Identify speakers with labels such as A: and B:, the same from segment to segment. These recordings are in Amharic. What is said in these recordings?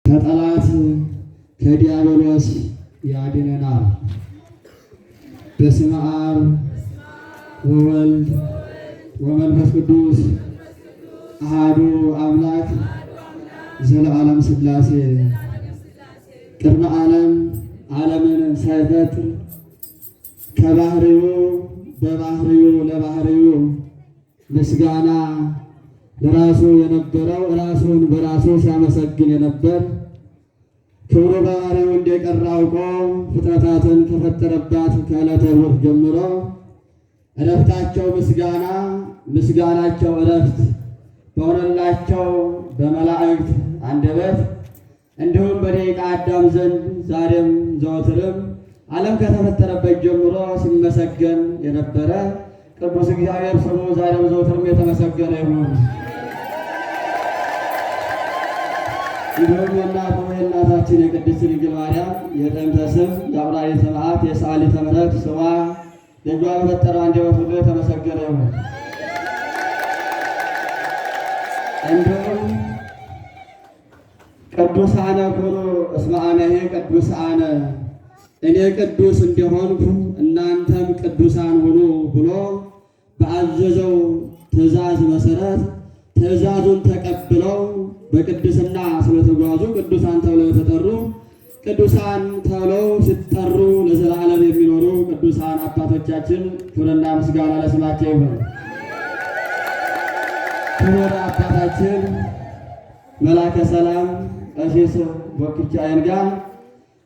A: ከጠላት ከዲያብሎስ ያድነናል። በስመ አብ ወወልድ ወመንፈስ ቅዱስ አሐዱ አምላክ ዘለዓለም ሥላሴ ቅድመ ዓለም ዓለምን ሳይፈጥር ከባህሪው በባህሪው ለባህሪው ምስጋና ለራሱ የነበረው ራሱን በራሱ ሲያመሰግን የነበር ክብሩ ባህሪው እንደቀረ አውቆ ፍጥረታትን ከፈጠረባት ከዕለተ እሑድ ጀምሮ ዕረፍታቸው ምስጋና ምስጋናቸው ዕረፍት በሆነላቸው በመላእክት አንደበት እንዲሁም በደቂቀ አዳም ዘንድ ዛሬም ዘወትርም ዓለም ከተፈጠረበት ጀምሮ ሲመሰገን የነበረ ቅዱስ እግዚአብሔር ስሙ ዛሬም ዘወትርም የተመሰገነ ይሁን። እንዲሁም የእናታችን የቅድስት ድንግል ማርያም የጥንተ ስም የአውራሪተ መዓት የሰዓሊተ ምሕረት ስሟ ልጇ በፈጠረው አንደበት ሁሉ የተመሰገነ ይሁን። እንዲሁም ቅዱሳነ ኩኑ እስመ አነሂ ቅዱሳነ እኔ ቅዱስ እንደሆንኩ እናንተም ቅዱሳን ሁኑ ብሎ በአዘዘው ትእዛዝ መሰረት ትእዛዙን ተቀብለው በቅድስና ስለተጓዙ ቅዱሳን ተብለው የተጠሩ ቅዱሳን ተብለው ሲጠሩ ለዘላለም የሚኖሩ ቅዱሳን አባቶቻችን ክብርና ምስጋና ለስማቸው ይሁን። ክቡር አባታችን መላከ ሰላም ቀሲስ ቦክቻ አይንጋ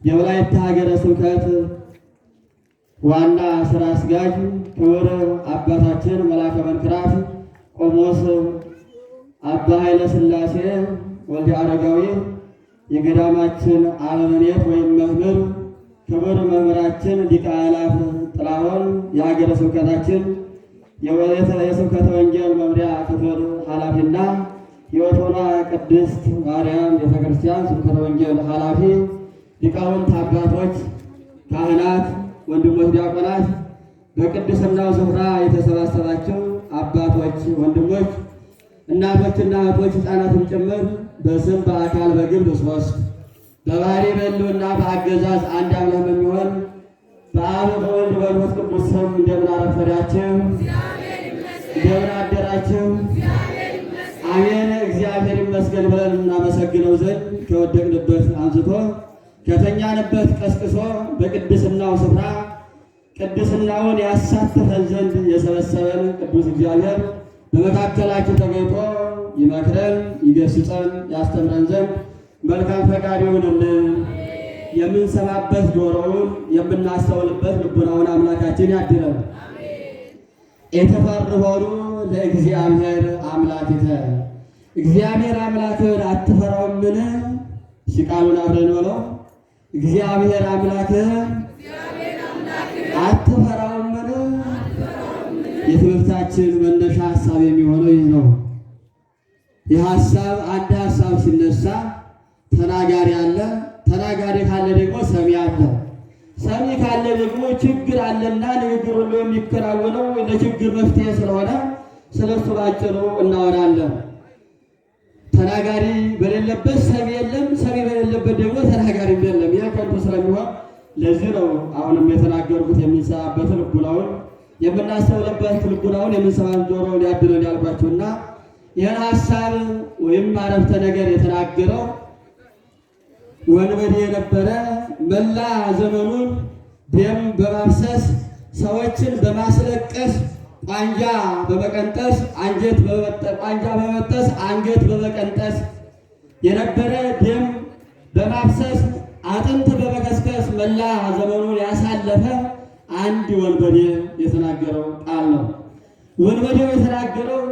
A: የወላይታ ሀገረ ስብከት ዋና ስራ አስኪያጅ፣ ክቡር አባታችን መላከ መንክራት ቆሞስ አባ ኃይለ ሥላሴ ወልደ አረጋዊ የገዳማችን አበምኔት ወይም መምህር፣ ክቡር መምህራችን ሊቀ አእላፍ ጥላሁን የሀገረ ስብከታችን የስብከተ ወንጌል መምሪያ ክፍል ኃላፊና የወቶና ቅድስት ማርያም ቤተክርስቲያን ስብከተ ወንጌል ኃላፊ፣ ሊቃውንት አባቶች፣ ካህናት፣ ወንድሞች ዲያቆናት፣ በቅድስናው ስፍራ የተሰባሰባቸው አባቶች፣ ወንድሞች፣ እናቶችና እህቶች፣ ሕፃናትም ጭምር በስም በአካል በግብር ሦስት በባህሪ በሕልውና በአገዛዝ አንድ አምላክ በሚሆን በአብ በወልድ በመንፈስ ቅዱስ ስም እንደምን አረፈዳችሁ? እንደምን አደራችሁ? አሜን። እግዚአብሔር ይመስገን ብለን እናመሰግነው ዘንድ ከወደቅንበት አንስቶ ከተኛንበት ቀስቅሶ በቅድስናው ስፍራ ቅድስናውን ያሳትፈን ዘንድ የሰበሰበን ቅዱስ እግዚአብሔር በመካከላችን ተገኝቶ ይመክረን፣ ይገስጸን፣ ያስተምረን ዘንድ መልካም ፈቃድ ይሁንልን። የምንሰማበት ጆሮውን የምናስተውልበት ልቡናውን አምላካችን ያድለን። የተፈርሆኑ ለእግዚአብሔር አምላክተ እግዚአብሔር አምላክህን አትፈራውምን? ቃሉን አብረን በለው። እግዚአብሔር አምላክህን አትፈራውምን? የትምህርታችን መነሻ ሀሳብ የሚሆነው ይህ ነው። ይህ ሀሳብ አንድ ሀሳብ ሲነሳ ተናጋሪ አለ። ተናጋሪ ካለ ደግሞ ሰሚ አለ። ሰሚ ካለ ደግሞ ችግር አለና ንግግር ሁሉ የሚከናወነው ለችግር መፍትሄ ስለሆነ ስለሱ ባጭሩ እናወራለን። ተናጋሪ በሌለበት ሰሚ የለም፣ ሰሚ በሌለበት ደግሞ ተናጋሪም የለም። ይህ ከንቱ ስለሚሆን ለዚህ ነው አሁንም የተናገርኩት የምንሰማበት ልቡናውን የምናስተውልበት ልቡናውን የምንሰማን ጆሮውን ያድለን ያልኳችሁና ይህን ሀሳብ ወይም አረፍተ ነገር የተናገረው ወንበዴ የነበረ መላ ዘመኑን ደም በማፍሰስ ሰዎችን በማስለቀስ ቋንጃ በመቀንጠስ ቋንጃ በመበጠስ አንገት በመቀንጠስ የነበረ ደም በማፍሰስ አጥንት በመከስከስ መላ ዘመኑን ያሳለፈ አንድ ወንበዴ የተናገረው ቃል ነው። ወንበዴው የተናገረው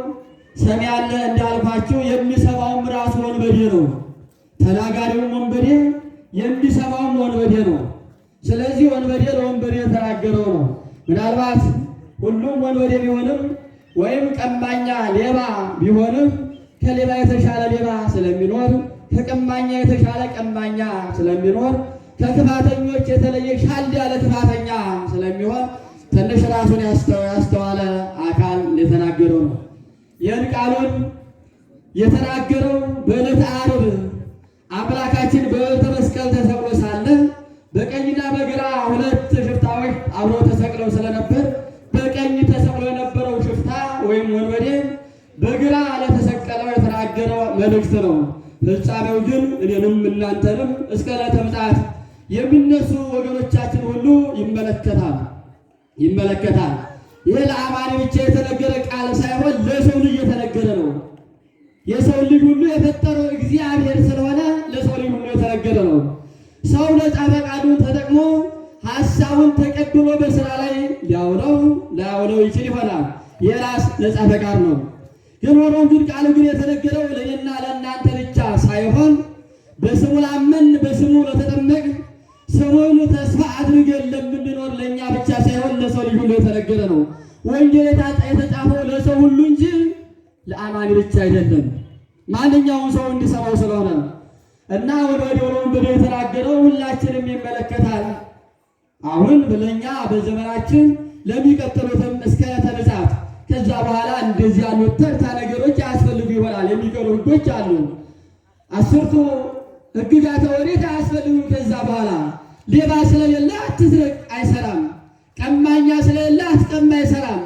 A: ሰሚ ያለ እንዳልኳችሁ የሚሰማውም ራሱ ወንበዴ ነው። ተናጋሪውም ወንበዴ የሚሰማውም ወንበዴ ነው። ስለዚህ ወንበዴ ለወንበዴ የተናገረው ነው። ምናልባት ሁሉም ወንበዴ ቢሆንም ወይም ቀማኛ ሌባ ቢሆንም ከሌባ የተሻለ ሌባ ስለሚኖር፣ ከቀማኛ የተሻለ ቀማኛ ስለሚኖር፣ ከክፋተኞች የተለየ ሻል ያለ ክፋተኛ ስለሚሆን ትንሽ ራሱን ያስተዋለ አካል የተናገረው ነው። ይህን ቃሉን የተናገረው በዕለተ ዓርብ አምላካችን በዕለተ መስቀል ተሰቅሎ ሳለ በቀኝና በግራ ሁለት ሽፍታዎች አብረው ተሰቅለው ስለነበር በቀኝ ተሰቅሎ የነበረው ሽፍታ ወይም ወንበዴ በግራ ለተሰቀለው የተናገረው መልእክት ነው። ፍጻሜው ግን እኔንም እናንተንም እስከ ዕለተ ምጽአት የሚነሱ ወገኖቻችን ሁሉ ይመለከታል። ይህ ለአማኒ ብቻ የተነገረ ቃል ሳይሆን ለሰው ልጅ የተነገረ ነው። የሰው ልጅ ሁሉ የፈጠረው እግዚአብሔር ስለሆነ ለሰው ልጅ ሁሉ የተነገረ ነው። ሰው ነፃ ፈቃዱን ተጠቅሞ ሐሳቡን ተቀብሎ በስራ ላይ ሊያውለው ይችል ይሆናል። የራስ ነፃ ፈቃድ ነው። ግን ሆኖም ግን ቃሉ ግን የተነገረው ለእኔና ለእናንተ ብቻ ሳይሆን በስሙ ላመን በስሙ ለተጠመቅ ስሙን ተስፋ አድርገን ለምንኖር ለእኛ ብቻ ሳይሆን ለሰው ልጅ ሁሉ የተነገረ ነው። ወንጌል የተጻፈው ለሰው ሁሉ እንጂ ለአማኒ ብቻ አይደለም፣ ማንኛውም ሰው እንዲሰማው ስለሆነ እና ወንበዴ የተናገረው ሁላችንም ይመለከታል። አሁን ለእኛ በዘመናችን ለሚቀጥሉትም እስከ ዕለተ ምጽአት ከዛ በኋላ እንደዚህ ያሉት ተርታ ነገሮች ያስፈልጉ ይሆናል። የሚቀሩ ሕጎች አሉ። 10ቱ ሕግጋተ ኦሪት አያስፈልጉም። ከዛ በኋላ ሌባ ስለሌለ አትስረቅ አይሰራም። ቀማኛ ስለሌለ አትቀማ አይሰራም።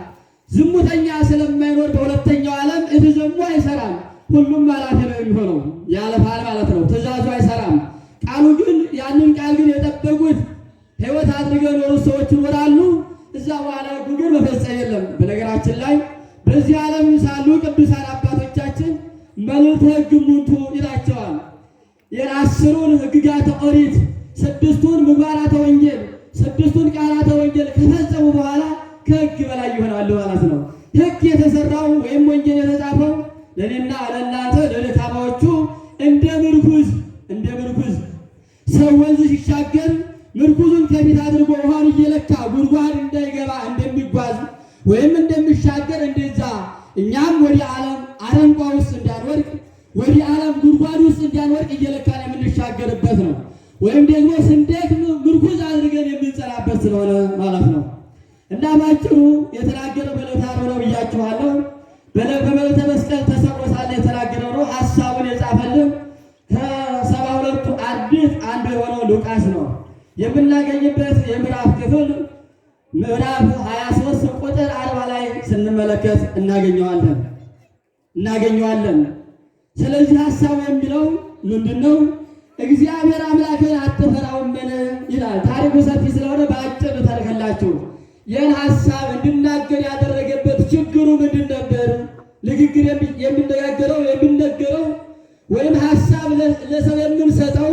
A: ዝሙተኛ ስለማይኖር በሁለተኛው ዓለም እትዘሙ አይሰራም። ሁሉም ኃላፊ ነው የሚሆነው፣ ያለፋል ማለት ነው። ትእዛዙ አይሰራም። ቃሉ ግን ያንን ቃል ግን የጠበቁት ሕይወት አድርገው ኖሩ ሰዎች ይኖራሉ። እዛ በኋላ ግን መፈጸም የለም። በነገራችን ላይ በዚህ ዓለም ሳሉ ቅዱሳን አባቶቻችን መልዕልተ ሕግ እሙንቱ ይላቸዋል። የ10ቱን ሕግጋተ ኦሪት 6ቱን ምግባራተ ወንጌል 6ቱን ቃላተ ወንጌል ከፈጸሙ በኋላ ከሕግ በላይ ይሆናሉ ማለት ነው። ሕግ የተሰራው ወይም ወንጌል የተጻፈው ለእኔና ለእናንተ ለደካማዎቹ እንደ ምርኩዝ ሰው ወንዝ ሲሻገር ምርኩዙን ከፊት አድርጎ ውሃን እየለካ ጉድጓድ እንዳይገባ እንደሚጓዝ ወይም እንደሚሻገር እንደዛ እኛም ወደ ዓለም አረንቋ ውስጥ እንዳንወድቅ ወደ ዓለም ጉድጓድ ውስጥ እንዳንወድቅ እየለካን የምንሻገርበት ነው። ወይም ደግሞ ስንደክም ምርኩዝ አድርገን የምንጸናበት ስለሆነ ማለት ነው። እና ባጭሩ የተናገረው በዕለተ ዓርብ ነው ብያችኋለሁ። በዕለተ መስቀል ተሰቅሎ ሳለ የተናገረው ነው። ሐሳቡን የጻፈልን ከ72ቱ አርድእት አንዱ የሆነው ሉቃስ ነው። የምናገኝበት የምዕራፍ ክፍል ምዕራፍ 23 ቁጥር 40 ላይ ስንመለከት እናገኘዋለን። ስለዚህ ሐሳቡ የሚለው ምንድነው? እግዚአብሔር አምላክን አትፈራውምን ይላል። ታሪኩ ሰፊ ስለሆነ በአጭር ተርከላችሁ። ይህን ሐሳብ እንድናገር ያደረገበት ችግሩ ምንድን ነበር? ንግግር የሚነገረው ወይም ሐሳብ ለሰው የምንሰጠው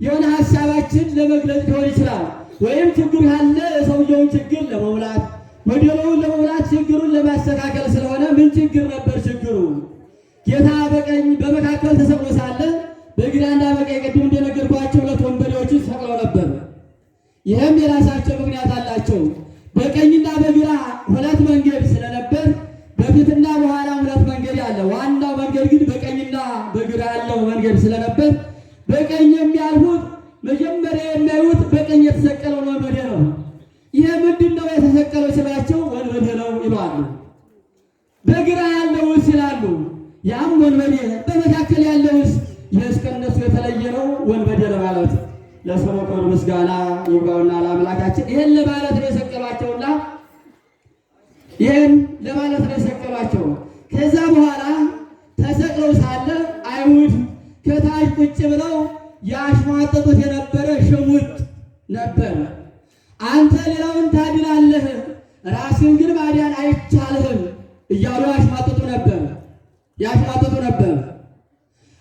A: የሆነ ሐሳባችን ለመግለጽ ሊሆን ይችላል። ወይም ችግር ካለ የሰውየውን ችግር ለመሙላት ወዲያውኑ ለመሙላት ችግሩን ለማስተካከል ስለሆነ ምን ችግር ነበር ችግሩ? ጌታ በቀኝ በመካከል ተሰቅሎ ሳለ በግራና በቀኝ ቅድም እንደነገርኳቸው ሁለት ወንበዴዎችን ሰቅለው ነበር። ይህም የራሳቸው ምክንያት አላቸው። በቀኝና በግራ ሁለት መንገድ ስለነበር በፊትና በኋላ ሁለት መንገድ አለ። ዋናው መንገድ ግን በቀኝና በግራ ያለው መንገድ ስለነበር በቀኝ የሚያልፉት መጀመሪያ የሚያዩት በቀኝ የተሰቀለው ወንበዴ ነው። ይሄ ምንድነው የተሰቀለው ሲላቸው ወንበዴ ነው ይላሉ። በግራ ያለውስ ይላሉ ያም ወንበዴ፣ በመካከል ያለውስ ይህስ ከእነሱ የተለየ ነው ወንበዴ ለማለት ለስሙ ክብር ምስጋና ይግባውና ለአምላካችን ይህን ለማለት ነው የሰቀሏቸውና ይህን ለማለት ነው የሰቀሏቸው። ከዛ በኋላ ተሰቅለው ሳለ አይሁድ ከታች ቁጭ ብለው ያሽሟጠጡት የነበረ ሽሙጥ ነበር። አንተ ሌላውን ታድናለህ፣ ራስን ግን ማዳን አይቻልህም እያሉ ያሽሟጠጡ ነበር።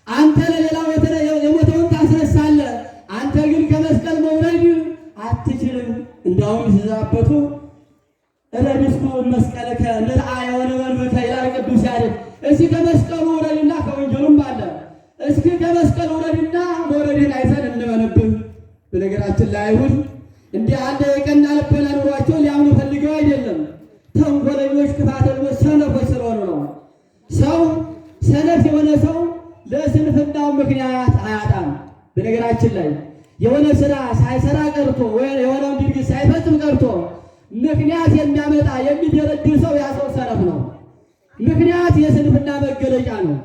A: አንተ ለሌላው የሞተውን ታስነሳለህ፣ አንተ ግን ከመስቀል መውረድ አትችልም። እንዳውም ሲዛበቱ እረድስኩ መስቀልከ ንርአየ ወንበርከ ይላል ቅዱስ ያሬድ። እስኪ ከመስቀሉ ውረድና ከወንጀሉም አለ እስኪ ከመስቀሉ ውረድና መውረድን አይተን እንመንብህ። በነገራችን ላይ አይሁድ እንዲህ አንድ የቀና ልቦና ኑሯቸው ሊያምኑ ፈልገው አይደለም። ተንኮለኞች፣ ክፋተኞች፣ ሰነፎች ስለሆኑ ነው። ሰው ሰነፍ የሆነ ሰው ለስንፍናው ምክንያት አያጣም። በነገራችን ላይ የሆነ ስራ ሳይሰራ ቀርቶ ወይ የሆነውን ድርጊት ሳይፈጽም ቀርቶ ምክንያት የሚያመጣ የሚደረድር ሰው ያ ሰው ሰነፍ ነው። ምክንያት የስንፍና መገለጫ ነው።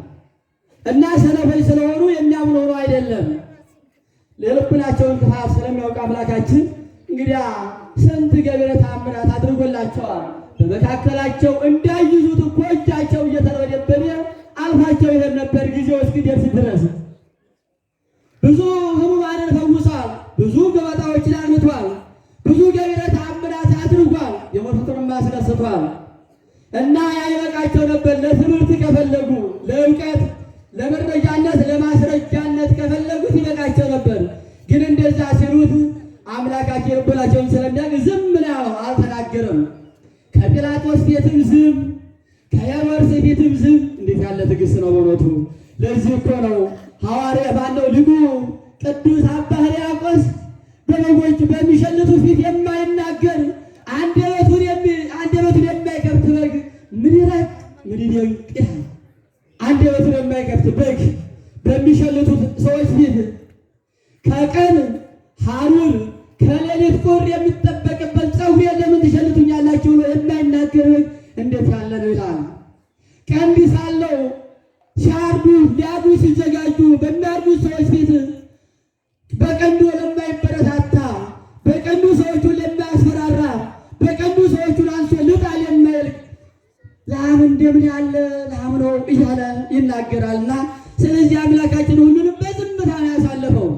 A: እና ሰነፎች ስለሆኑ የሚያምኑ ሆኖ አይደለም። የልቡናቸውን ክፋት ስለሚያውቅ አምላካችን እንግዲያ ስንት ገቢረ ተአምራት አድርጎላቸዋል። በመካከላቸው እንዳይዙት እኮ እጃቸው እየተረበደበደ አልፋቸው ይሄድ ነበር ጊዜው እስኪደርስ ድረስ። ብዙ ሕሙማንን ፈውሷል። ብዙ ገበጣዎችን አግኝቷል። ብዙ ገቢረ ተአምራት አድርጓል። የሞቱትንም አስነስቷል። እና ያይበቃቸው ነበር። ለትምህርት ከፈለጉ ለእውቀት፣ ለመረጃነት፣ ለማስረጃነት ከፈለጉት ይበቃቸው ነበር። ግን እንደዛ ሲሉት አምላካችን ልቦናቸውን ስለሚያውቅ ዝም ነው፣ አልተናገረም። ከጲላጦስ ቤትም ዝም፣ ከሄሮድስ ቤትም ዝም። እንዴት ያለ ትዕግስት ነው በእውነቱ! ለዚህ እኮ ነው ሐዋርያ ባለው ልጁ ቅዱስ አባ ሕርያቆስ በበጎች በሚሸልቱ ፊት የማይናገር አንደበቱን የማይከፍት በግ ምን ይረቅ ምን ይደንቅ! አንደበቱን የማይከፍት በግ በሚሸልቱት ሰዎች ፊት ከቀን ሐሩር ከሌሊት ቁር የሚጠበቅበት ፀጉር ለምን ትሸልቱኛላችሁ ብሎ የማይናገር በግ እንዴት ያለ ነው ይላል። ቀንድ ሳለው ሲያርዱ ሊያርዱ ሲዘጋጁ በሚያርዱት ሰዎች ፊት በቀንዱ ለማይበረታታ በቀንዱ ሰዎቹን ለማያስፈራራ በቀንዱ ሰዎቹን አንሶ ልጣል የማይል ላም እንደምን ያለ ላም ነው እያለ ይናገራልና፣ ስለዚህ አምላካችን ሁሉንም በዝምታ ነው ያሳለፈው።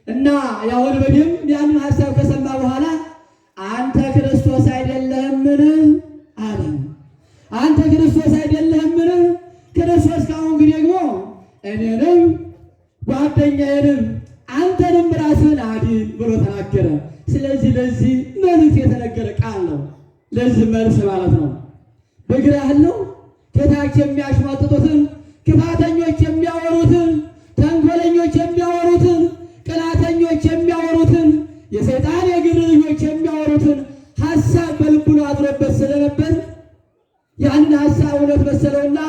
A: እና ያሁን በደም ያንን ሀሳብ ከሰማ በኋላ አንተ ክርስቶስ አይደለህምን አለ። አንተ ክርስቶስ አይደለህምን? ክርስቶስ ካሁን ግን ደግሞ እኔንም ጓደኛዬንም አንተንም ራስህን አድን ብሎ ተናገረ። ስለዚህ ለዚህ መልእክት የተነገረ ቃል ነው። ለዚህ መልስ ማለት ነው። በግራ ያለው ከታች የሚያሽሟጥጡትን ክፋተኞች የሚያወሩትን ተንኮለኞች የሚያወሩትን ቅናተኞች የሚያወሩትን የሰይጣን የግር ልጆች የሚያወሩትን ሀሳብ በልቡና አድሮበት ስለነበር ያንን ሀሳብ እውነት መሰለውና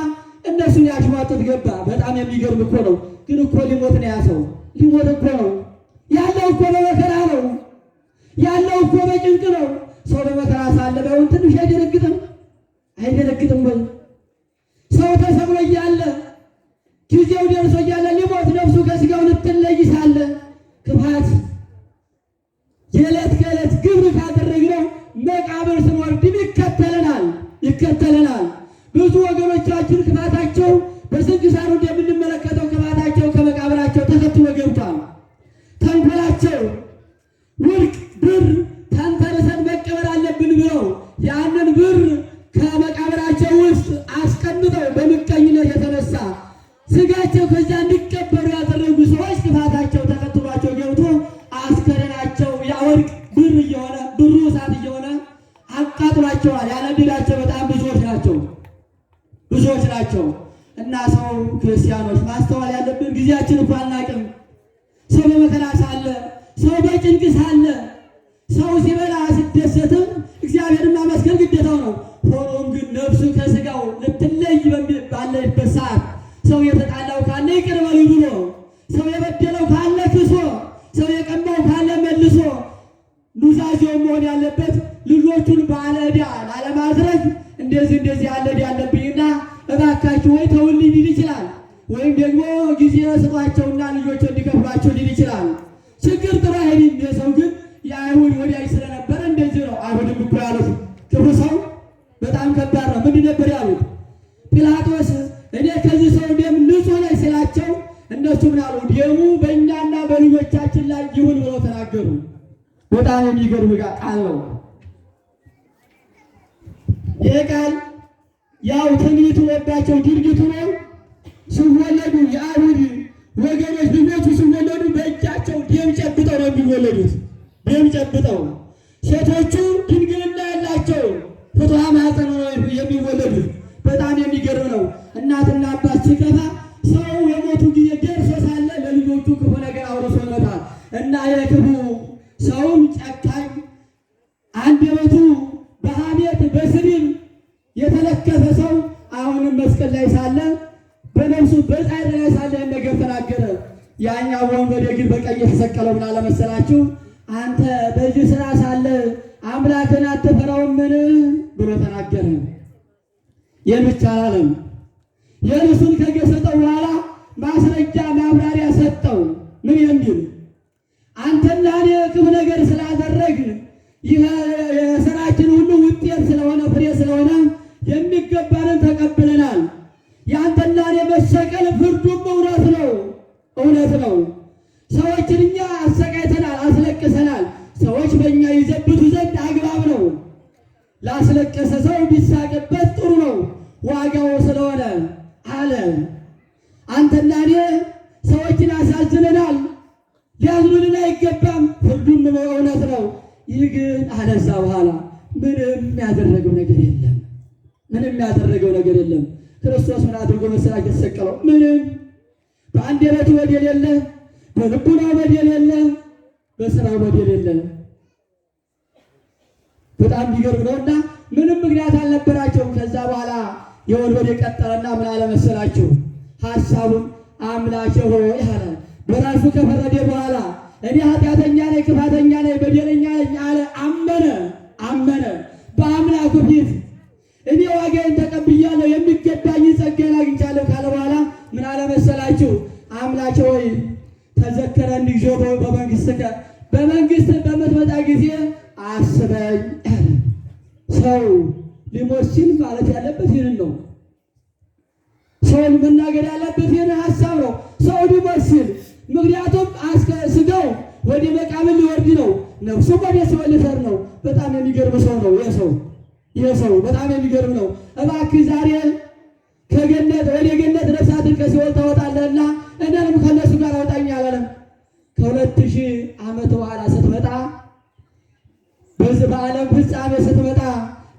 A: እነሱን ያሽሟጥጥ ገባ። በጣም የሚገርም እኮ ነው። ግን እኮ ሊሞት ነው ያሰው ሊሞት እኮ ነው ያለው እኮ በመከራ ነው ያለው እኮ በጭንቅ ነው። ሰው በመከራ ሳለ ባይሆን ትንሽ አይደነግጥም? አይደነግጥም ወይ? ሰው ተሰቅሎ እያለ ጊዜው ደርሶ እያለ ሊሞት ነፍሱ ከስጋው ልትለይ ሳለ ክፋት የዕለት ከዕለት ግብር ካደረግነው መቃብር ስንወርድ ይከተለናል። ብዙ ወገኖቻችን ክፋታቸው በስንክሳሩ እንደምንመለከተው ክፋታቸው ከመቃብራቸው ተከትሎ ገብቷል። ተንኮላቸው ወርቅ ብር ተንተርሰን መቀበር አለብን ብለው ያንን ብር ከመቃብራቸው ውስጥ አስቀምጠው በምቀኝነት የተነሳ ስጋቸው ከዚያ እንዲቀበሩ ያደረጉ ሰዎች ክፋታቸው ተከትሏቸው ገብቶ አስከሬናቸው ያ ወርቅ ብር እየሆነ ብሩ እሳት እየሆነ አቃጥሏቸዋል። ያነደዳቸው በጣም ብዙዎች ናቸው። እና ሰው ክርስቲያኖች ማስተዋል ያለብን ጊዜያችን እኮ አናውቅም። ሰው በመከራ ሳለ፣ ሰው በጭንቅ ሳለ፣ ሰው ሲበላ ሲደሰትም እግዚአብሔርን ማመስገን ግዴታው ነው። ሆኖም ግን ነፍሱ ከስጋው ልትለይ ባለበት ሰዓት ሰው የተጣላው ካለ ይቅር በሉ ብሎ፣ ሰው የበደለው ካለ ክሶ፣ ሰው የቀማው ካለ መልሶ ኑዛዜው መሆን ያለበት ልጆቹን ባለ ዕዳ ላለማድረግ እንደዚህ ያለ ዕዳ ያለብኝና እባካችሁ ወይ ተውልኝ ሊል ይችላል። ወይም ደግሞ ጊዜ ስጧቸውና ልጆች እንዲከፍሏቸው ሊል ይችላል። ችግር ጥሩ አይደለም። የሰው ግን የአይሁድ ወዳጅ ስለነበረ እንደዚህ ነው። አይሁድም እኮ ያሉት ክፉ ሰው በጣም ከባድ ነው። ምንድን ነበር ያሉት? ጲላጦስ እኔ ከዚህ ሰው ደም ንጹሕ ነኝ ሲላቸው እነሱ ምን አሉ? ደሙ በእኛና በልጆቻችን ላይ ይሁን ብለው ተናገሩ። በጣም የሚገርም ቃል ነው ይሄ ቃል። ያው ትንቢቱ ወዳቸው ድርጊቱ ነው። ሲወለዱ የአይሁድ ወገኖች ልጆቹ ሲወለዱ በእጃቸው ደም ጨብጠው ነው የሚወለዱት። ደም ጨብጠው ሴቶቹ ድንግልና ያላቸው ፍትሐ ማኅፀን ነው የሚወለዱት። በጣም የሚገርም ነው። እናትና አባት ሲከፋ ሰው የሞቱ ጊዜ ደርሶ ሳለ ለልጆቹ ክፉ ነገር አውርሶለታል። እና የክፉ ሰውም ጨካኝ አንደበቱ በሐሜት በስድብ የተለከፈ ሰው አሁንም መስቀል ላይ ሳለ በነፍሱ በጻዕር ላይ ሳለ ነገር ተናገረ። ያኛው ወንበዴ ግን በቀኝ የተሰቀለው ምን አለ መሰላችሁ? አንተ በዚህ ስራ ሳለ አምላክን አትፈራውምን ብሎ ተናገረ። ይህን ብቻ አላለም። የእርሱን ከገሰጠው በኋላ ማብራሪያ ሰጠው። ምን የሚል አንተና እኔ ክፉ ነገር ስላደረግን ይህ የሥራችን ሁሉ ውጤት ስለሆነ ፍሬ ስለሆነ የሚገባንን ተቀብለናል። የአንተና እኔ መሰቀል ፍርዱም እውነት ነው፣ እውነት ነው። ሰዎችን እኛ አሰቃይተናል፣ አስለቅሰናል። ሰዎች በእኛ ይዘብቱ ዘንድ አግባብ ነው። ላስለቀሰ ሰው ቢሳቅበት ጥሩ ነው፣ ዋጋው ስለሆነ አለ። አንተና እኔ ሰዎችን አሳዝነናል፣ ሊያዝኑልን አይገባም፣ ፍርዱም እውነት ነው። ይህ ግን አነሳ በኋላ ምንም ያደረገው ነገር የለም፣ ምንም ያደረገው ነገር የለም። ክርስቶስ ምን አድርጎ መሰላችሁ የተሰቀለው? ምንም። በአንደበቱ በደል የለ፣ በልቡናው በደል የለ፣ በስራው በደል የለ። በጣም የሚገርም ነውና ምንም ምክንያት አልነበራቸውም። ከዛ በኋላ የወንበዴ ቀጠለና ምን አለ መሰላችሁ? ሐሳቡን አምላኬ ሆይ አለ። በራሱ ከፈረደ በኋላ እኔ ኃጢአተኛ ነኝ፣ ክፋተኛ ነኝ፣ በደለኛ ነኝ አለ። አመነ በአምላኩ ፊት እኔ ዋጋዬን ተቀብያለሁ፣ የሚገባኝን ጸጋዬን አግኝቻለሁ ካለ በኋላ ምን አለ መሰላችሁ? አምላኬ ሆይ ተዘከረኒ እግዚኦ በመንግሥትከ፣ በመንግሥት በምትመጣ ጊዜ አስበኝ አለ። ሰው ሊሞት ሲል ማለት ያለበት ይህን ነው። ሰው መናገር ያለበት ይህን ሀሳብ ነው። ሰው ሊሞት ሲል ምክንያቱም ስጋው ወደ መቃብር ሊወርድ ነው፣ ነፍሱ ወደ ሲኦል ሊሰር ነው። በጣም የሚገርም ሰው ነው ይህ ሰው በጣም የሚገርም ነው። እባክህ ዛሬ ከገነት ወደ ገነት ነፍሳትን ከሲኦል ታወጣለህና እኔንም ከነሱ ጋር አውጣኝ አላለም። ከ2000 ዓመት በኋላ ስትመጣ በዚህ በዓለም ፍጻሜ ስትመጣ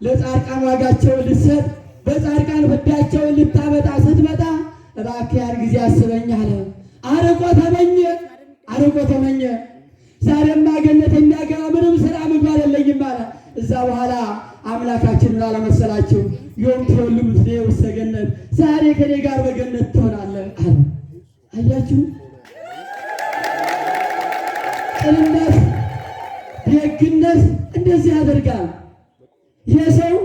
A: ለጻድቃን ዋጋቸውን ልትሰጥ በጻድቃን ፍዳቸውን ልታመጣ ስትመጣ እባክህ ያን ጊዜ አስበኝ አለ። አርቆ ተመኘ። ዛሬማ ገነት የሚያገባ ምንም ስራ ምግባር የለኝም አለ። እዛ በኋላ አምላካችን ምን አለ መሰላችሁ? ዮም ትወልዱ ምስሌ ውስተ ገነት፣ ዛሬ ከኔ ጋር በገነት ትሆናለህ አለ። አያችሁ፣ ቅንነት ደግነት እንደዚህ ያደርጋል። የሰው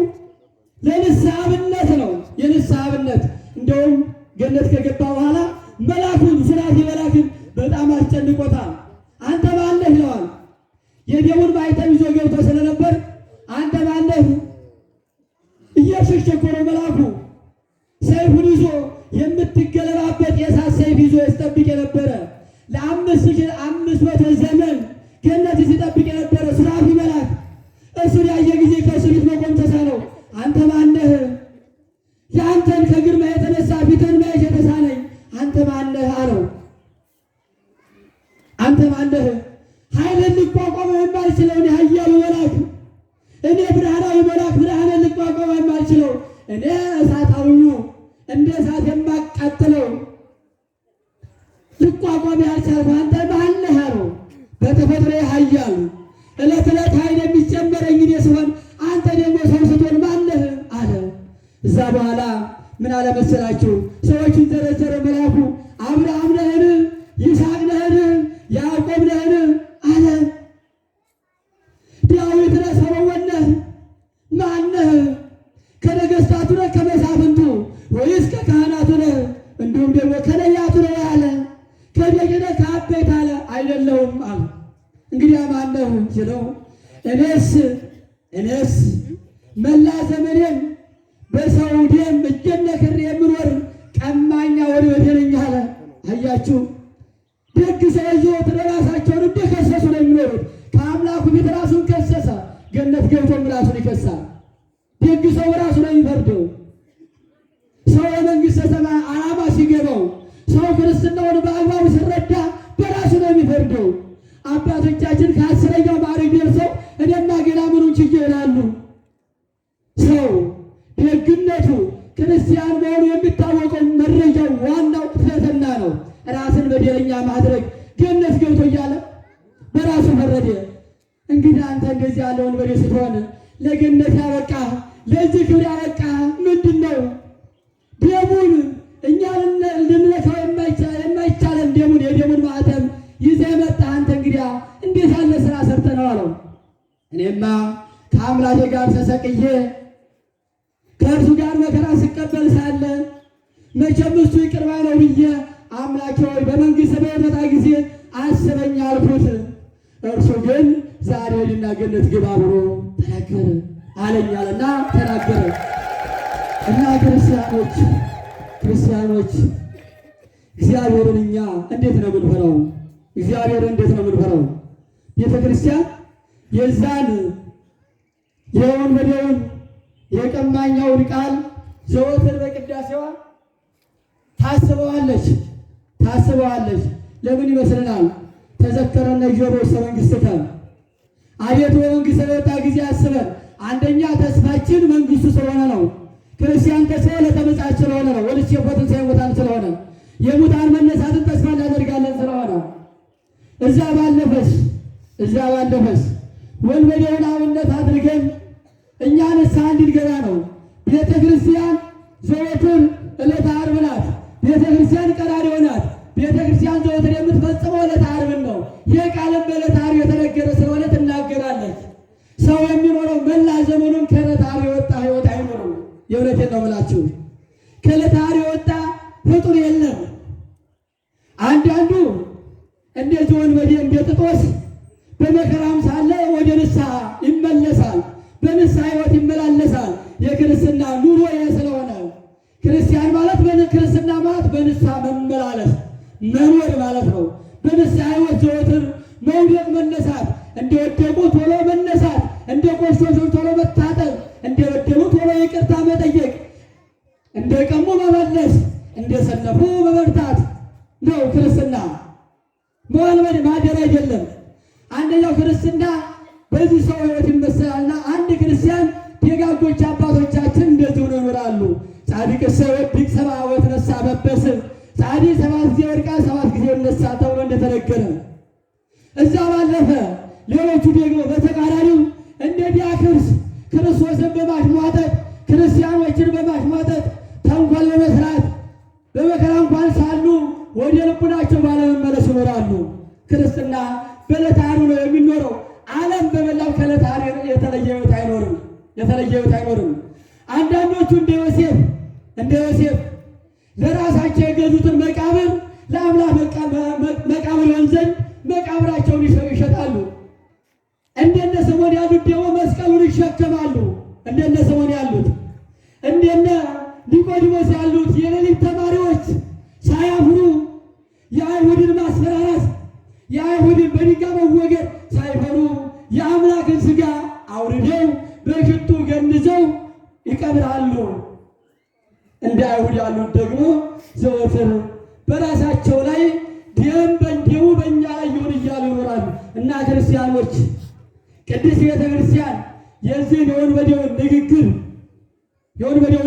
A: ለንስሐ አብነት ነው። የንስሐ አብነት እንደውም ገነት ከገባ በኋላ መላኩን ሱራፌል መላክን በጣም አስጨንቆታል። አንተ ማነህ ይለዋል። የደሙን ማኅተም ይዞ ገብቶ ስለነበር አንተ ማነህ እያሸሸኮረ መላኩ ሰይፉን ይዞ የምትገለባበት የእሳት ሰይፍ ይዞ ያስጠብቅ የነበረ ለ500 ዘመን ገነት ሲጠብቅ የነበረ ሱራፌል መልአክ እሱን ያየ ጊዜ ከእሱ ፊት መቆም ተሳነው። አንተ ማነህ? የአንተን ከግርማ የተነሳ ፊትን ማየት የተሳነኝ አንተ ማነህ አለው። አንተ ማነህ? ኃይልን ልቋቋመው የማልችለው እኔ ኃያሉ መልአክ፣ እኔ ብርሃናዊ መልአክ፣ ብርሃንን ልቋቋመው የማልችለው እኔ እሳታዊው እንደ እሳት የማቃጥለው ልቋቋም ያልቻልኩ አንተ ማነህ አለው። በተፈጥሮ ኃያል ዕለት ዕለት ኃይል የሚጨመረኝ እኔ ስሆን አንተ ደግሞ ሰው ስትሆን ማነህ አለ። እዛ በኋላ ምን አለ መሰላችሁ? ሰዎችን ዘረዘረ መልአኩ። አብርሃም ነህን? ይስሐቅ ነህን? ያዕቆብ ነህን አለ። ዳዊት ነህ? ሰሎሞን ነህ? ማነህ? ከነገሥታቱ ነህ? ከመሳፍንቱ ወይስ ከካህናቱ ነህ? እንዲሁም ደግሞ ከነቢያቱ ነህ አለ። ከደቂቅ ነህ? ከአበይት አለ። አይደለሁም አለ። እንግዲያ ማነህ ሲለው እኔስ መላ ዘመኔን በሰው ደም እጄን ነክሬ የምኖር ቀማኛ ወሬ ነኝ አለ። አያችሁ፣ ደግ ሰዎች ዘወትር ራሳቸውን እንደከሰሱ ነው የሚኖሩት። ከአምላኩ ፊት ራሱን ከሰሰ፣ ገነት ገብቶም ራሱን ይከሳል። ደግ ሰው ራሱ ነው የሚፈርደው። ሰው የመንግሥተ ሰማይ ዓላማ ሲገባው፣ ሰው ክርስትናውን በአግባቡ ሲረዳ በራሱ ነው የሚፈርደው። አባቶቻችን ከ10ኛው ማዕረግ ደርሰው እኔማ ገና ምኑን ችዬ ይላሉ። ሰው ደግነቱ ክርስቲያን መሆኑ የሚታወቀው መረጃው ዋናው ትሕትና ነው። ራስን በደለኛ ማድረግ ገነት ገብቶ እያለ በራሱ ፈረደ። እንግዲህ አንተ እንደዚህ ያለውን በሬ ስትሆን ለገነት ያበቃ ለዚህ ክብር ያበቃ ምንድን ነው? ደሙን እኛ ልንለካው የማይቻለን የደሙን ማኅተም ይዘህ መጣህ። አንተ እንግዲያ እንዴት ያለ ስራ ሰርተህ ነው አለው። እኔማ ከአምላኬ ጋር ተሰቅዬ ከእርሱ ጋር መከራ ስቀበል ሳለ መቼም እሱ ይቅር ባይ ነው ብዬ አምላኬ ሆይ በመንግሥት በመጣ ጊዜ አስበኝ አልኩት። እርሱ ግን ዛሬ ሂድና ገነት ግባ ብሎ ተናገረ አለኛልና ተናገረ። እና ክርስቲያኖች እግዚአብሔርን እኛ እንዴት ነው የምንፈራው? እግዚአብሔርን እንዴት ነው የምንፈራው? ቤተ ክርስቲያን የዛን የወንበዴውን የቀማኛውን ቃል ዘወትር በቅዳሴዋ ታስበዋለች። ለምን ይመስለናል? ተዘከረነ እግዚኦ መንግሥትከ፣ አቤቱ በመንግሥት በወጣ ጊዜ አስበን። አንደኛ ተስፋችን መንግሥቱ ስለሆነ ነው። ክርስቲያን ተስፋ ለተመጻች ስለሆነ ነው። ወልቼ ፎትን ሳይሞታን ስለሆነ የሙታን መነሳትን ተስፋ እናደርጋለን ስለሆነ እዛ ባለፈስ ወንበዴውን አብነት አድርገን እኛ ንስሐ እንድንገባ ነው። ቤተ ክርስቲያን ዘወትር ዕለተ ዓርብ ናት። ቤተ ክርስቲያን ቀራንዮ ናት። ቤተ ክርስቲያን ዘወትር የምትፈጽመው ዕለተ ዓርብን ነው። ይህ ቃልም በዕለተ ዓርብ የተነገረ ስለሆነ ትናገራለች። ሰው የሚኖረው መላ ዘመኑን ከዕለተ ዓርብ የወጣ ሕይወት አይኖርም። የእውነቴን ነው የምላችሁ። ከዕለተ ዓርብ የወጣ ፍጡር የለም። አንዳንዱ እንደዚህ ወንበዴ እንደ ጥጦስ በመከራም ሳለ ወደ ንስሐ ይመለሳል፣ በንስሐ ሕይወት ይመላለሳል። የክርስትና ኑሮ ስለሆነ ክርስቲያን ማለት ክርስትና ማለት በንስሐ መመላለስ መኖር ማለት ነው። በንስሐ ሕይወት ዘወትር መውደቅ መነሳት፣ እንደወደቁ ቶሎ መነሳት፣ እንደ ቆሸሹ ቶሎ መታጠብ፣ እንደበደሉ ቶሎ ይቅርታ መጠየቅ፣ እንደቀሙ መመለስ፣ እንደሰነፉ መበርታት ነው ክርስትና። መዋልመድ ማደር አይደለም። አንደኛው ክርስትና በዚህ ሰው ሕይወት ይመሰላልና አንድ ክርስቲያን ደጋጎች አባቶቻችን እንደዚሁ ነው ይኖራሉ። ጻድቅ ሰው ወድቅ ሰብአ ወትነሣ በበስም፣ ጻድቅ 7 ጊዜ ወድቃል 7 ጊዜ ይነሳ ተብሎ እንደተነገረ እዛ ባለፈ ሌሎቹ ደግሞ በተቃራኒው እንደ ዲያክርስ ክርስቶስን በማሽሟጠጥ ክርስቲያኖችን በማሽሟጠጥ ተንኮል በመስራት በመከራ እንኳን ሳሉ ወደ ልቡናቸው ባለመመለስ ይኖራሉ። ክርስትና በዕለተ ዓርብ ነው የሚኖረው። ዓለም በመላው ከዕለተ ዓርብ የተለየ ሕይወት አይኖርም። አንዳንዶቹ እንደ ዮሴፍ ለራሳቸው የገዙትን መቃብር ለአምላክ መቃብር ይሆን ዘንድ መቃብራቸውን ይሸጣሉ። እንደነ ስምዖን ያሉት ደግሞ መስቀሉን ይሸከማሉ። እንደነ ስምዖን ያሉት እንደነ ኒቆዲሞስ ያሉት የሌሊት ተማሪዎች ሳያፍሩ የአይሁድን ማስፈራራት የአይሁድን በድንጋይ መወገር ሳይፈሩ የአምላክን ሥጋ አውርደው በሽቱ ገንዘው ይቀብራሉ። እንደ አይሁድ ያሉት ደግሞ ዘወትር በራሳቸው ላይ ደም በእንዲሁ በእኛ ላይ ይሁን እያሉ ይኖራሉ። እና ክርስቲያኖች ቅድስት ቤተ ክርስቲያን የዚህን የወንበዴውን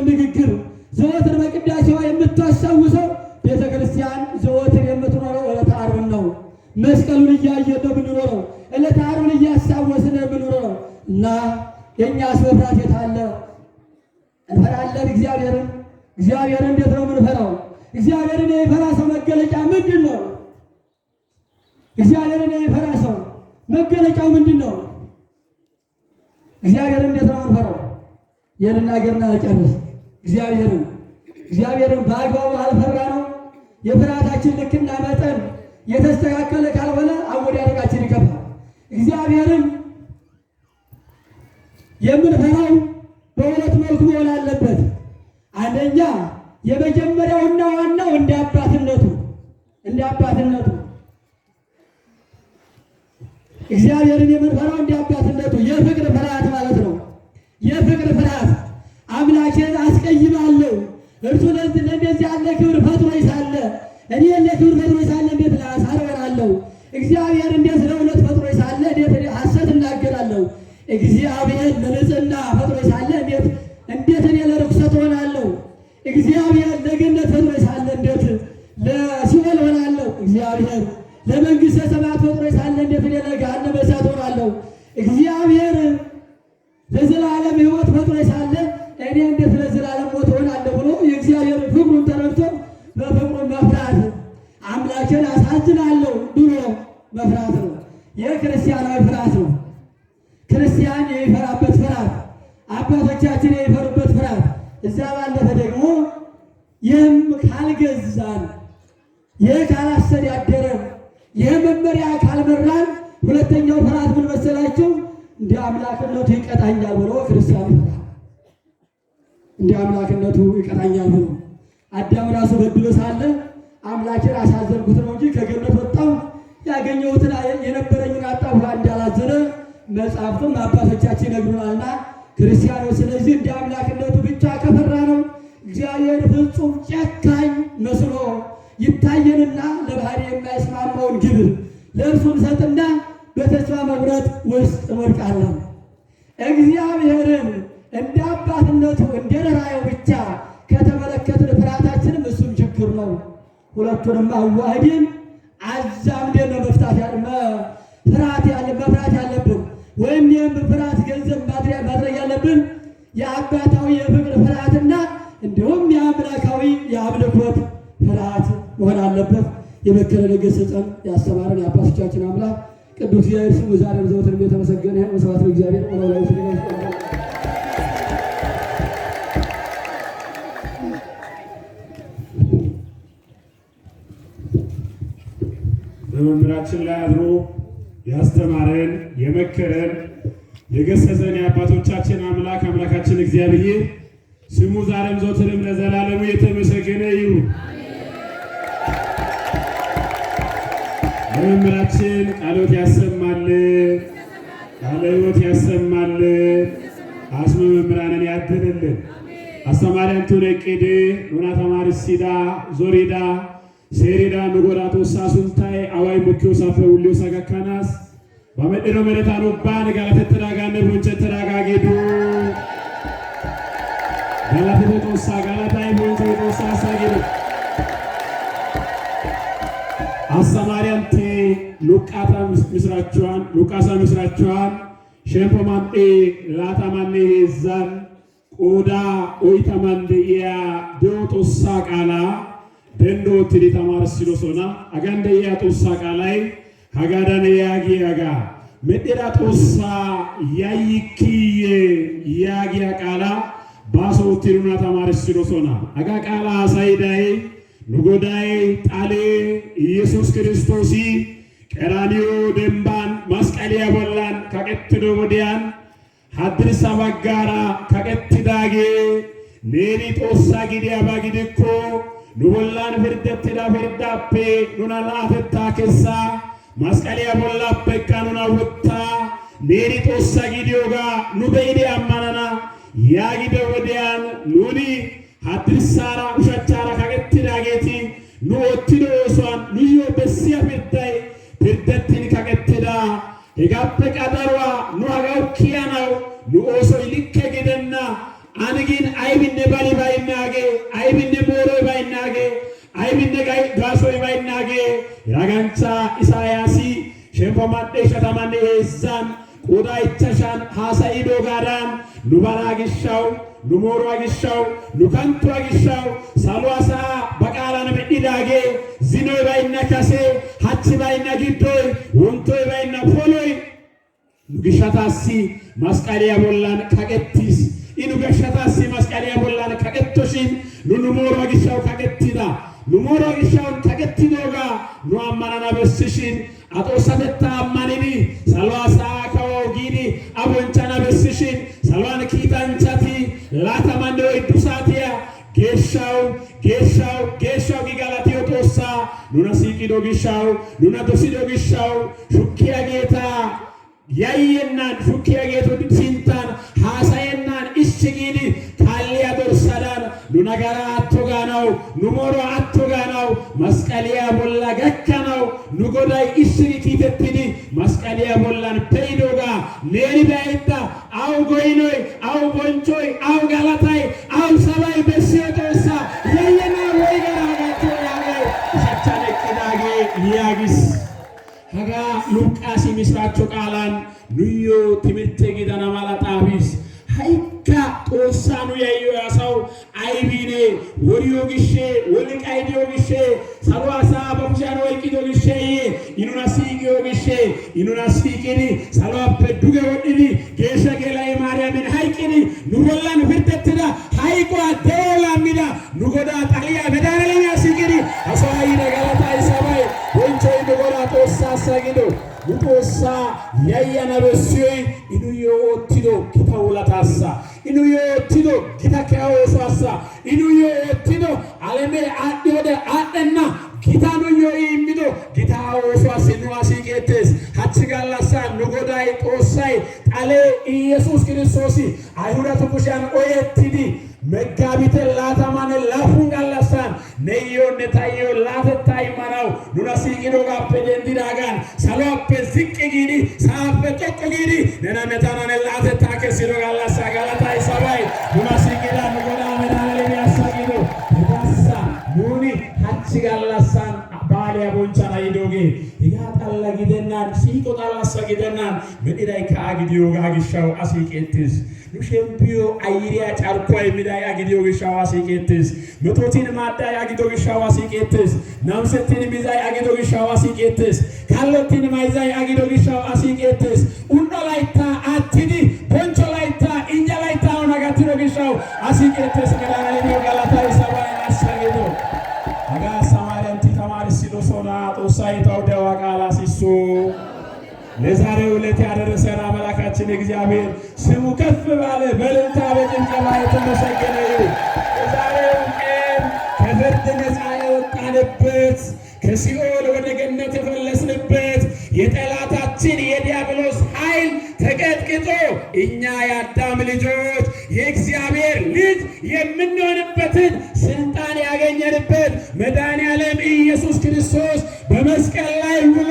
A: ንግግር ዘወትር በቅዳሴዋ የምታስታውሰው ቤተ ክርስቲያን ዘወትር የምትኖረው ዕለተ ዓርብን ነው። መስቀሉን እያየን ነው የምንኖረው። ዕለተ ዓርብን እያስታወስን ነው የምንኖረው። እና የእኛስ መፍራት የት አለ? እንፈራለን እግዚአብሔርን። እግዚአብሔርን እንዴት ነው የምንፈራው? እግዚአብሔርን የሚፈራ ሰው መገለጫ ምንድን ነው? እግዚአብሔርን የሚፈራ ሰው መገለጫው ምንድን ነው? እግዚአብሔርን እንዴት ነው የምንፈራው? የልናገርና ጨርስ። እግዚአብሔርን በአግባቡ አልፈራ ነው። የፍርሃታችን ልክና መጠን የተስተካከለ ካልሆነ አወዳደቃችን ይከፋል። እግዚአብሔርን የምንፈራው በሁለት መልኩ መሆን አለበት። አንደኛ የመጀመሪያውና ዋናው እንደ አባትነቱ እግዚአብሔርን የምንፈራው እንደ አባትነቱ የፍቅር ፍርሃት ማለት ነው። የፍቅር ፍርሃት አምላኬን አስቀይማለሁ እርሱ ለእንደዚህ ያለ ክብር ፈጥሮኝ ሳለ እኔ ለክብር ፈጥሮኝ ሳለ እንዴት አሳርበናለሁ? እግዚአብሔር እንዴት ለእውነት ፈጥሮኝ ሳለ እንዴት ሐሰት እናገራለሁ? እግዚአብሔር ለንጽሕና ፈጥሮኝ ሳለ እንዴት እኔ ለርኩሰት ሆናለሁ? እግዚአብሔር ለገነት ፈጥሮኝ ሳለ እንዴት ለሲኦል ሆናለሁ? እግዚአብሔር ለመንግሥተ ሰማያት ፈጥሮኝ ሳለ እንዴት እኔ ለገሃነመ እሳት ሆናለሁ? እግዚአብሔር ለዘላለም ሕይወት ፈጥሮኝ ሳለ እኔ እንዴት ለዘላለም ሞት ሆናለሁ ብሎ የእግዚአብሔር ፍቅሩን ተረድቶ በፍቅሩ መፍራት አምላኬን አሳዝናለሁ ብሎ መፍራት ነው። የክርስቲያናዊ ፍርሃት ነው። ክርስቲያን የሚፈራበት ፍርሃት፣ አባቶቻችን የሚፈሩበት ፍርሃት። እዛ ባለፈ ደግሞ ይህም ካልገዛን ይህ ካላስተዳደረን፣ ይህ መመሪያ ካልመራን፣ ሁለተኛው ፍርሃት ምን መሰላችሁ? እንደ አምላክነቱ ይቀጣኛል ብሎ ክርስቲያን ይፈራል። እንደ አምላክነቱ ይቀጣኛል ብሎ አዳም ራሱ በድሎ ሳለ አምላኬን አሳዘንኩት ነው እንጂ ከገነት ወጣሁ ያገኘሁትን የነበረኝን አጣሁ እንዳላዘነ መጽሐፍቱም አባቶቻችን ይነግሩናልና ክርስቲያኖች። ስለዚህ እንደ አምላክነቱ ብቻ ከፈራ ነው እግዚአብሔር ፍጹም ጨካኝ መስሎ ይታየንና ለባህሪ የማይስማማውን ግብር ለእርሱ እንሰጥና በተስፋ መቁረጥ ውስጥ እንወድቃለን። እግዚአብሔርን እንደ አባትነቱ እንደ ራእዩ ብቻ ከተመለከትን ፍርሃታችንም እሱም ችግር ነው። ሁለቱንም አዋህድን አዛምደን ነው መፍራት ያለብን። ወይም ይህም ፍርሃት ገንዘብ ማድረግ ያለብን የአባታዊ የፍቅር ፍርሃትና እንዲሁም የአምላካዊ የአምልኮት ፍርሃት መሆን አለበት። የመከረን የገሰጸን ያስተማረን የአባቶቻችን አምላክ ቅዱስ እግዚአብሔር ስሙ ዛሬም ዘወትርም የተመሰገነ ይሁን። ስብሐት ለእግዚአብሔር ወለወላዲቱ ድንግል።
B: በመምህራችን ላይ አድሮ ያስተማረን የመከረን የገሰጸን የአባቶቻችን አምላካችን እግዚአብሔር ስሙ ዛሬም ዘወትርም ለዘላለሙ የተመሰገነ ይሁን። ለመምህራችን ቃሎት ያሰማልን፣ ቃለ ሕይወት ያሰማልን፣ አስመ መምህራንን ያድልልን። አስተማሪያን ቱነቅድ ኑና ተማርሲዳ ዞሪዳ ሴሪዳ ንጎዳቶ ሳሱንታይ አዋይ ሙኪዮ ሳፈ ሁሊዮ ሳጋካናስ ባመድሮ መረታን ኦባን ጋላተ ተራጋነ ቦንቸ ተራጋጌዱ ጋላተ ቶሳ ጋላታይ ቦንቸ ቶሳ ሳጌዱ አስተማሪያንቲ ሉቃሳ ምስራቸዋን ሸምፖማንጤ ላታማኔ ዛን ቆዳ ኦይታማንዴ ያ ዶቶሳ ቃላ ደንዶ ትዲ ተማርሲሎ ሶና አጋንደ ያ ቶሳ ቃላይ ሀጋዳነ ያጊያጋ መደራ ቶሳ ያይኪዬ ያጊያ ቃላ ባሶ ትሩና ተማርሲሎ ሶና አጋ ቃላ ሳይዳይ ንጎዳይ ጣሌ ኢየሱስ ክርስቶስ ቀራኒዮ ደንባን መስቀልያ ቦላን ከቀትዶ ወዲያን ሀድርሳ ባጋራ ከቀትዳጌ ኔሪ ጦሳ ጊዲያ ባጊድኮ ኑቦላን ፍርደትዳ ፍርዳፔ ኑና ላፈታ ከሳ መስቀልያ ቦላፔ ቃኑና ወታ ኔሪ ጦሳ ጊዲዮጋ ኑበይዴ አማናና ያጊደ ወዲያን ኑኒ ሀድርሳራ ውሸቻራ ከቀትዳጌቲ ኑ ወትዶ ሶን ኑዮ በሲያ ፍርዳይ ፍርደትን ከቀትዳ ሄጋፔ ቀጠሯ ኑ አጋው ኪያናው ኑ ኦሶ ይልከ ገደና አንጊን አይብነ ባሊ ባይናጌ አይብነ ሞሮ ባይናጌ አይብነ ጋሶ ባይናጌ ያጋንቻ ኢሳያሲ ሸምፖማዴ ሸታማኔ ሄዛን ቆዳ ይተሻን ሐሳይዶ ጋዳን ኑባራ ግሻው ኑሞሮ ግሻው ኑካንቱ ግሻው ሳሏሳ በቃላን በዲዳጌ ዚኖ ባይና ካሴ ሀች ባይና ጊዶይ ወንቶ ባይና ፎሎይ ኑግሻታሲ መስቀልያ ቦላን ከቀቲስ ኢኑ ገሻታሲ መስቀልያ ቦላን ከቀቶሽን ኑሞሮ ግሻው ከቀቲዳ ኑሞሮ ግሻው ከቀቲዶጋ ኑ አማናና በስሽን አጦሰተታ አማኒኒ ሳሏሳ ከወጊኒ አቦንቻና በስሽን ሳሏን ኪታንቻቲ ላታማንዶ ኢዱሳቲያ ጌሻው ጊጋላቲዮ ጦሳ ኑና ሲቂዶ ግሻው ኑና ዶሲዶ ግሻው ሹኪያ ጌታ ያየናን ሹኪያ ጌቶ ሲንታን ሐሳየናን እሽጊኒ ካሊያ ዶርሳዳን ኑናጋራ አቶጋናው ኑሞሮ አቶጋናው መስቀልያ ቦላ ገካናው ኑጎዳይ እሽጊ ኪተትኒ መስቀልያ ቦላን ፔይዶጋ ኔሪ ባይታ አው ጎይኖይ አው ቦንቾይ አው ጋላታይ አው ሰባይ በሲዮቶሳ ያየና ወይ ጋራጋቶ ያገ ሸቻነ ቂዳጌ ያጊስ ሀጋ ሉቃስ ምስራቸው ቃላን ኑዮ ትምህርት ጊዳና ማላጣቢስ ሃይካ ጦሳኑ ያዩ ያሳው አይቢኔ ወሪዮ ግሼ ወልቃይዲዮ ግሼ ሳሏሳ በሙጃኖ ወልቂዶ ግሼ ኢኑና ሲቂዮ ግሼ ኢኑና ሲቂኒ ሳሏፕ ዱገ ወዲኒ ጌሸ ገላይ ማርያምን ሃይቂኒ ኑቦላን ፍርተትዳ ሃይቋ ደላ ሚዳ ኑጎዳ ጣሊያ በዳረለኛ ሲቂኒ አሳይ ነገላታይ Utosa yayana besiyoi inuyo otido kitawulatasa inuyo otido kitakeawosasa inuyo otido aleme adode adenna Gitanuyo imido gitaawoswa sinuasigetes hatsigallasa nugodai tosai ale ኢየሱስ ክርስቶስ አይሁዳቱ ኩሻን ኦየቲዲ መጋቢት ላታማነ ላፉንጋላሳን ነዮ ነታዮ ላተታይ ማናው ኑናሲጊዶ ጋፔደንዲዳጋን ሳሎአፔ ዝቅጊዲ ሳአፔ ቶቆጊዲ ነናነታናነ ላተታከ ሲዶጋላሳ ጋላታይ ሰባይ ኑናሲጊዳ nugoda መዳለ ያሳጊዶ ዳሳ ሙኒ hatsigallaasan baaliya bonchana yidoge igatalla gidennan siiqo xalassa gidennan medhiday kaa gidiyogaa gishaw asiiqettes nu shemppiyo ayiriya carkuwa immiday a gidiyo gishaw asiiqettes metootin maadday a gido gishaw asiiqettes namsettin mizay a gido gishaw asiiqettes kallottin mayzay a gido gishaw asiiqettes unno laytta attidi boncho laytta inja laytta ona gattido gishaw asiiqettes gedanaliyo galatay sabay assagido aga samaariyanti tamaarisido sona ጦሳይ ተወደዋ ቃል አሲሶ ለዛሬው ዕለት ያደረሰን አምላካችን እግዚአብሔር ስሙ ከፍ ባለ በእልልታ በጭብጨባ የተመሰገነ ይሁን። የዛሬው ቀን ከፍርድ ነፃ የወጣንበት ከሲኦል ወደ ገነት የፈለስንበት የጠላታችን የዲያብሎስ ኃይል ተቀጥቅጦ እኛ የአዳም ልጆች የእግዚአብሔር ልጅ የምንሆንበትን ስልጣን ያገኘንበት መድኃኔዓለም ኢየሱስ ክርስቶስ በመስቀል ላይ ውሎ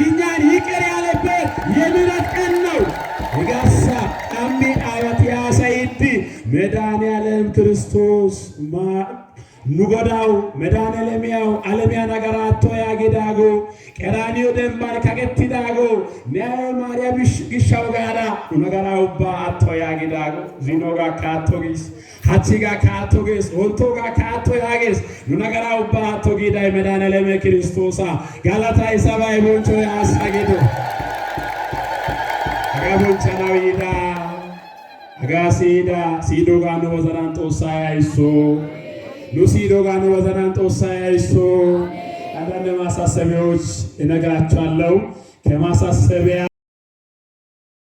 B: እኛን ይቅር ያለበት የምሕረት ቀን ነው። ጋሳ አሚ አያት ያሳይት መድኃኔዓለም ክርስቶስ nugodaw medhanelemiyaw alemiya nagaraatto yaagidaago qeraaniyo demban kaqettidaago ne maariyaam gishaw gaada nu nagara ubbaa atto yaagidaago zinogaakka atto giis hachigaakka atto gees wontogaakka atto yaagees nu nagara ubbaa atto giiday medhaneleme kiristoosa galatay sabay bonchoy assa gido aga bonchanaw yida aga siidogaa nu wozanan xoossaa yaayisso ሉሲዶጋን ወዘናን ጦሳይ አይሶ አንዳንድ ማሳሰቢያዎች እነግራችኋለሁ። ከማሳሰቢያ